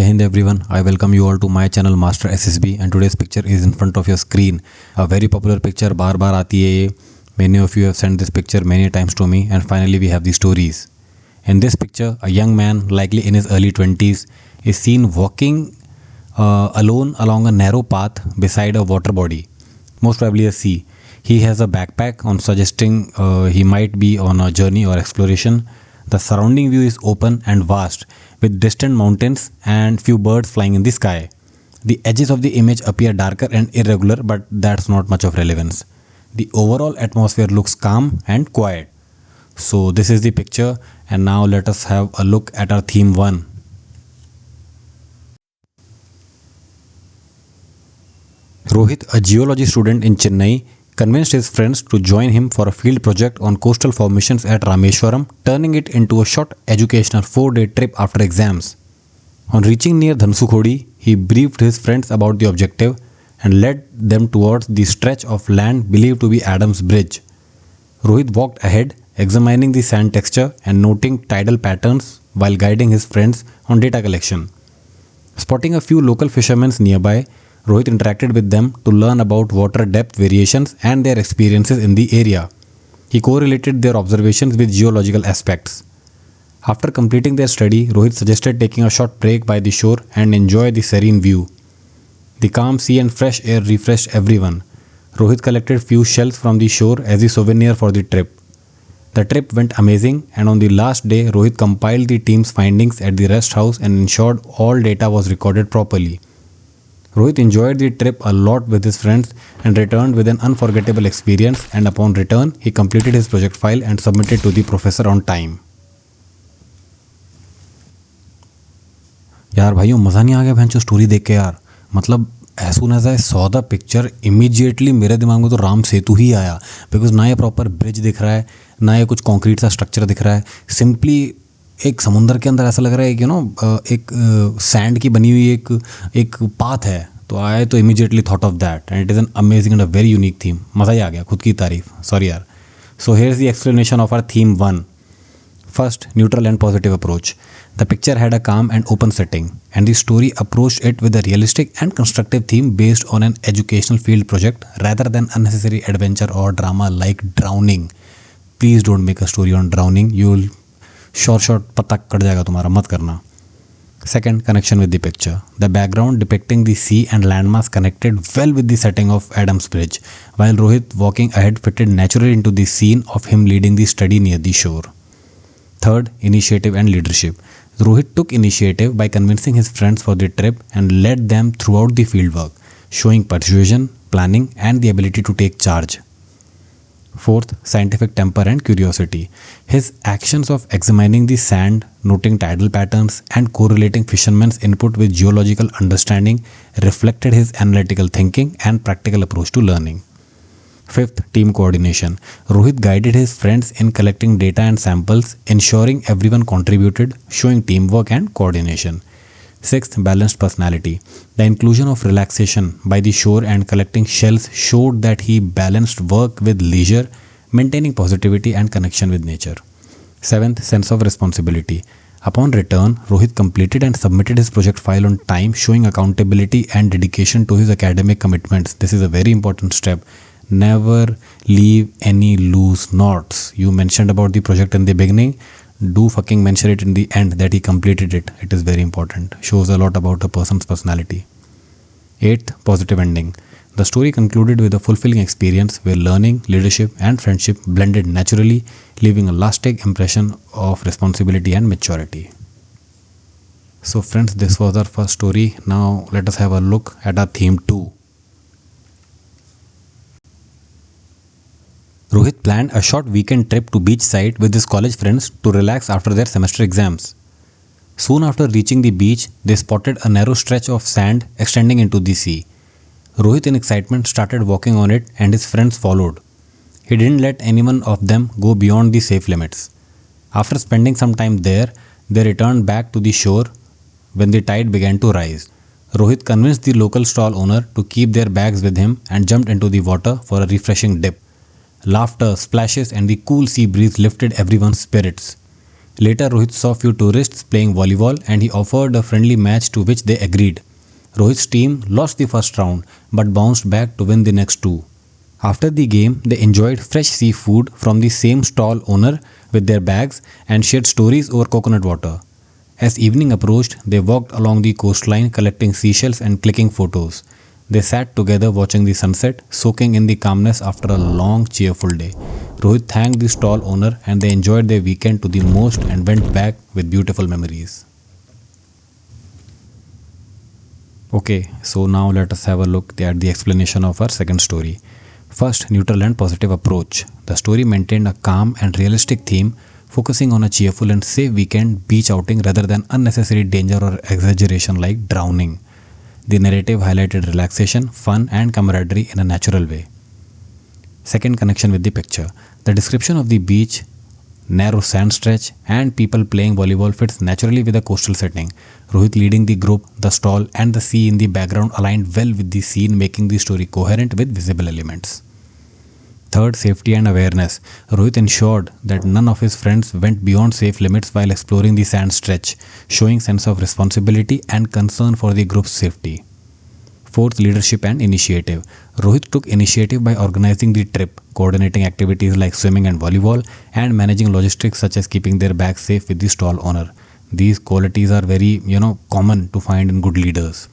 Jai Hind everyone, I welcome you all to my channel Master SSB and today's picture is in front of your screen. A very popular picture, बार बार आती है ये. Many of you have sent this picture many times to me and finally we have the stories. In this picture, a young man, likely in his early 20s, is seen walking alone along a narrow path beside a water body, most probably a sea. He has a backpack on suggesting he might be on a journey or exploration. The surrounding view is open and vast, with distant mountains and few birds flying in the sky. The edges of the image appear darker and irregular, but that's not much of relevance. The overall atmosphere looks calm and quiet. So this is the picture, and now let us have a look at our theme 1. Rohit, a geology student in Chennai, convinced his friends to join him for a field project on coastal formations at Rameswaram, turning it into a short educational 4-day trip after exams. On reaching near Dhansukhodi, he briefed his friends about the objective and led them towards the stretch of land believed to be Adam's Bridge. Rohit walked ahead, examining the sand texture and noting tidal patterns while guiding his friends on data collection. Spotting a few local fishermen nearby, Rohit interacted with them to learn about water depth variations and their experiences in the area. He correlated their observations with geological aspects. After completing their study, Rohit suggested taking a short break by the shore and enjoy the serene view. The calm sea and fresh air refreshed everyone. Rohit collected few shells from the shore as a souvenir for the trip. The trip went amazing, and on the last day, Rohit compiled the team's findings at the rest house and ensured all data was recorded properly. Rohit enjoyed the trip a lot with his friends and returned with an unforgettable experience, and upon return, he completed his project file and submitted to the professor on time. यार भाइयों, मज़ा नहीं आ गया भैंचो story देख के यार. मतलब as soon as I saw the picture, immediately मेरे दिमाग में तो राम सेतु ही आया. बिकॉज ना ये प्रॉपर ब्रिज दिख रहा है, ना ये कुछ कॉन्क्रीट सा स्ट्रक्चर दिख रहा है. सिंपली एक समुंदर के अंदर ऐसा लग रहा है कि एक सैंड की बनी हुई एक पाथ है. तो आई तो immediately thought of that and it is an amazing and a very unique theme. मज़ा ही आ गया, खुद की तारीफ. सॉरी यार. So here is the explanation of our theme 1. First, neutral and positive approach. The picture had a calm and open setting, and the story approached it with a realistic and constructive theme based on an educational field project rather than unnecessary adventure or drama like drowning. Please don't make a story on drowning. You'll short पत्ता cut जाएगा तुम्हारा, मत करना. Second, connection with the picture. The background depicting the sea and landmass connected well with the setting of Adam's Bridge, while Rohit walking ahead fitted naturally into the scene of him leading the study near the shore. Third, initiative and leadership. Rohit took initiative by convincing his friends for the trip and led them throughout the fieldwork, showing persuasion, planning, and the ability to take charge. Fourth, scientific temper and curiosity. His actions of examining the sand, noting tidal patterns, and correlating fishermen's input with geological understanding reflected his analytical thinking and practical approach to learning. Fifth, team coordination. Rohit guided his friends in collecting data and samples, ensuring everyone contributed, showing teamwork and coordination. Sixth, balanced personality. The inclusion of relaxation by the shore and collecting shells showed that he balanced work with leisure, maintaining positivity and connection with nature. Seventh, sense of responsibility. Upon return, Rohit completed and submitted his project file on time, showing accountability and dedication to his academic commitments. This is a very important step. Never leave any loose knots. You mentioned about the project in the beginning. Do fucking mention it in the end that he completed it. It is very important. Shows a lot about a person's personality. 8th, positive ending. The story concluded with a fulfilling experience where learning, leadership, and friendship blended naturally, leaving a lasting impression of responsibility and maturity. So friends, this was our first story. Now let us have a look at our theme 2. Rohit planned a short weekend trip to beachside with his college friends to relax after their semester exams. Soon after reaching the beach, they spotted a narrow stretch of sand extending into the sea. Rohit in excitement started walking on it and his friends followed. He didn't let anyone of them go beyond the safe limits. After spending some time there, they returned back to the shore when the tide began to rise. Rohit convinced the local stall owner to keep their bags with him and jumped into the water for a refreshing dip. Laughter, splashes, and the cool sea breeze lifted everyone's spirits. Later, Rohit saw few tourists playing volleyball and he offered a friendly match, to which they agreed. Rohit's team lost the first round but bounced back to win the next two. After the game, they enjoyed fresh seafood from the same stall owner with their bags and shared stories over coconut water. As evening approached, they walked along the coastline collecting seashells and clicking photos. They sat together watching the sunset, soaking in the calmness after a long, cheerful day. Rohit thanked the stall owner and they enjoyed their weekend to the most and went back with beautiful memories. Okay, so now let us have a look at the explanation of our second story. First, neutral and positive approach. The story maintained a calm and realistic theme, focusing on a cheerful and safe weekend beach outing rather than unnecessary danger or exaggeration like drowning. The narrative highlighted relaxation, fun, and camaraderie in a natural way. Second, connection with the picture. The description of the beach, narrow sand stretch, and people playing volleyball fits naturally with the coastal setting. Rohit leading the group, the stall, and the sea in the background aligned well with the scene, making the story coherent with visible elements. Third, safety and awareness. Rohit ensured that none of his friends went beyond safe limits while exploring the sand stretch, showing sense of responsibility and concern for the group's safety. Fourth, leadership and initiative. Rohit took initiative by organizing the trip, coordinating activities like swimming and volleyball, and managing logistics such as keeping their bags safe with the stall owner. These qualities are very, common to find in good leaders.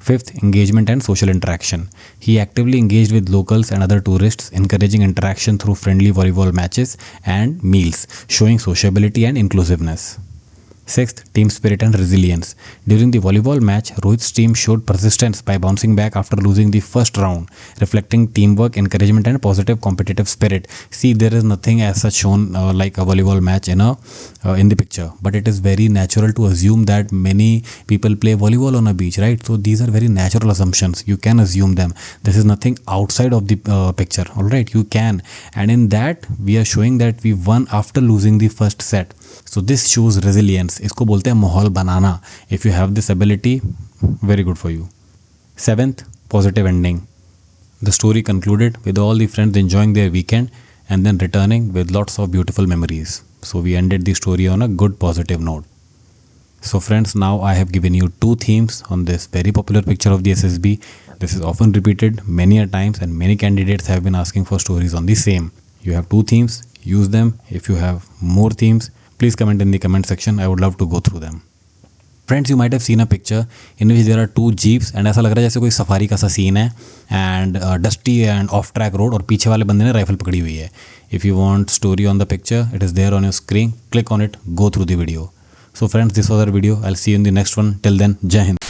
Fifth, engagement and social interaction. He actively engaged with locals and other tourists, encouraging interaction through friendly volleyball matches and meals, showing sociability and inclusiveness. Sixth, team spirit and resilience. During the volleyball match, Rohit's team showed persistence by bouncing back after losing the first round, reflecting teamwork, encouragement, and positive competitive spirit. See, there is nothing as such shown like a volleyball match in the picture, but it is very natural to assume that many people play volleyball on a beach, right? So these are very natural assumptions. You can assume them. This is nothing outside of the picture. All right, you can, and in that we are showing that we won after losing the first set. So this shows resilience. इसको बोलते हैं माहौल बनाना. If you have this ability, very good for you. Seventh, positive ending. The story concluded with all the friends enjoying their weekend and then returning with lots of beautiful memories. So we ended the story on a good positive note. So friends, now I have given you two themes on this very popular picture of the SSB. This is often repeated many a times and many candidates have been asking for stories on the same. You have two themes, use them. If you have more themes, please comment in the comment section. I would love to go through them. Friends, you might have seen a picture in which there are two jeeps and ऐसा लग रहा है जैसे कोई safari का सा scene है and dusty and off track road और पीछे वाले बंदे ने राइफल पकड़ी हुई है. If you want story on the picture, it is there on your screen. Click on it, go through the video. So friends, this was our video. I'll see you in the next one. Till then, Jai Hind.